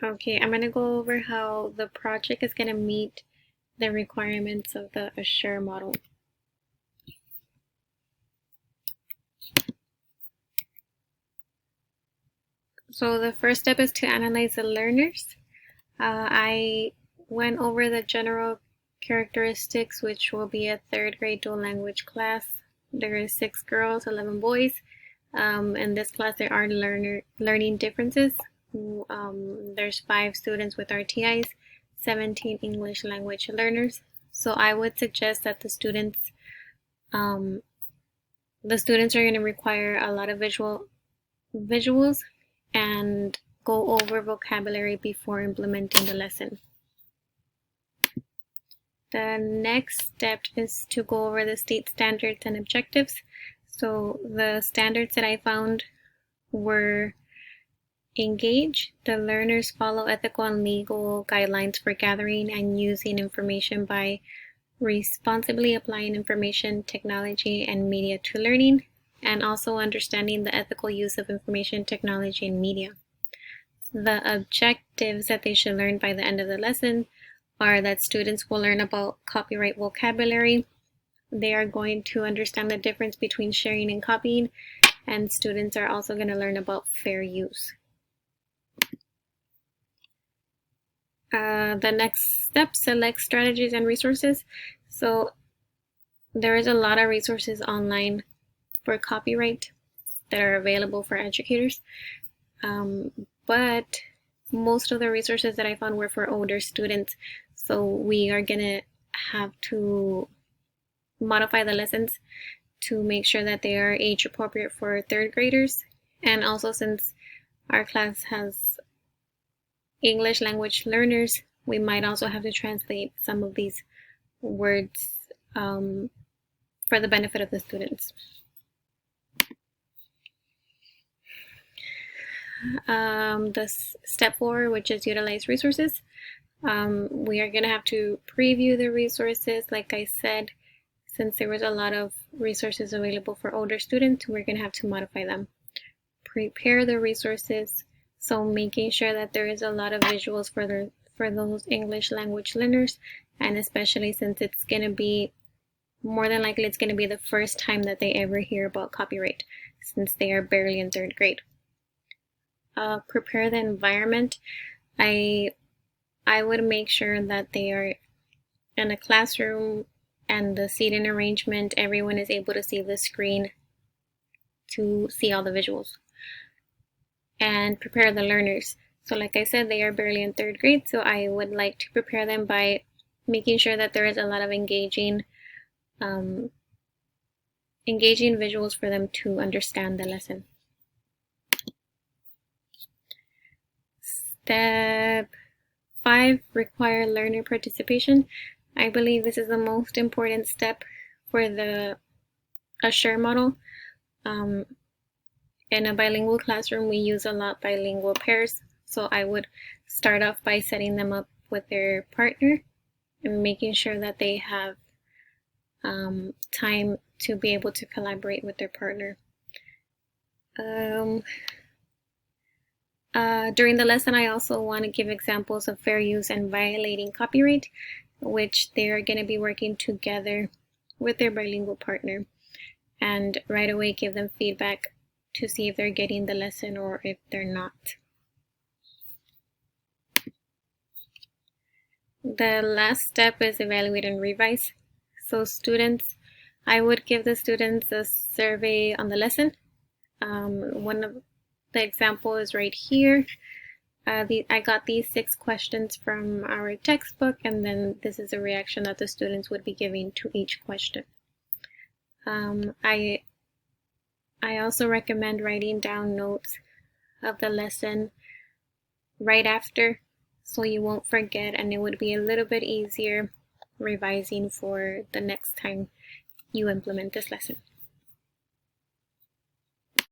Okay, I'm going to go over how the project is going to meet the requirements of the Assure model. So the first step is to analyze the learners. I went over the general characteristics, which will be a third grade dual language class. There is 6 girls, 11 boys. In this class, there are learning differences. There's 5 students with RTIs, 17 English language learners. So I would suggest that the students are going to require a lot of visuals and go over vocabulary before implementing the lesson. The next step is to go over the state standards and objectives. So the standards that I found were: engage. The learners follow ethical and legal guidelines for gathering and using information by responsibly applying information, technology, and media to learning, and also understanding the ethical use of information, technology, and media. The objectives that they should learn by the end of the lesson are that students will learn about copyright vocabulary. They are going to understand the difference between sharing and copying, and students are also going to learn about fair use. The next step, select strategies and resources. So there is a lot of resources online for copyright that are available for educators, but most of the resources that I found were for older students. So we are going to have to modify the lessons to make sure that they are age appropriate for 3rd graders. And also, since our class has English language learners, we might also have to translate some of these words for the benefit of the students. The step 4, which is utilize resources. We are going to have to preview the resources. Like I said, since there was a lot of resources available for older students, we're going to have to modify them. Prepare the resources. So making sure that there is a lot of visuals for those English language learners, and especially since it's going to be, more than likely, it's going to be the first time that they ever hear about copyright, since they are barely in 3rd grade. Prepare the environment. I would make sure that they are in a classroom and the seating arrangement, everyone is able to see the screen to see all the visuals. And prepare the learners. So like I said, they are barely in 3rd grade, so I would like to prepare them by making sure that there is a lot of engaging visuals for them to understand the lesson. Step 5, require learner participation. I believe this is the most important step for the Assure model. In a bilingual classroom, we use a lot bilingual pairs, so I would start off by setting them up with their partner and making sure that they have time to be able to collaborate with their partner. During the lesson, I also want to give examples of fair use and violating copyright, which they are going to be working together with their bilingual partner, and right away give them feedback to see if they're getting the lesson or if they're not. The last step is evaluate and revise. So students, I would give the students a survey on the lesson. One of the example is right here. I got these 6 questions from our textbook, and then this is a reaction that the students would be giving to each question. I also recommend writing down notes of the lesson right after, so you won't forget, and it would be a little bit easier revising for the next time you implement this lesson.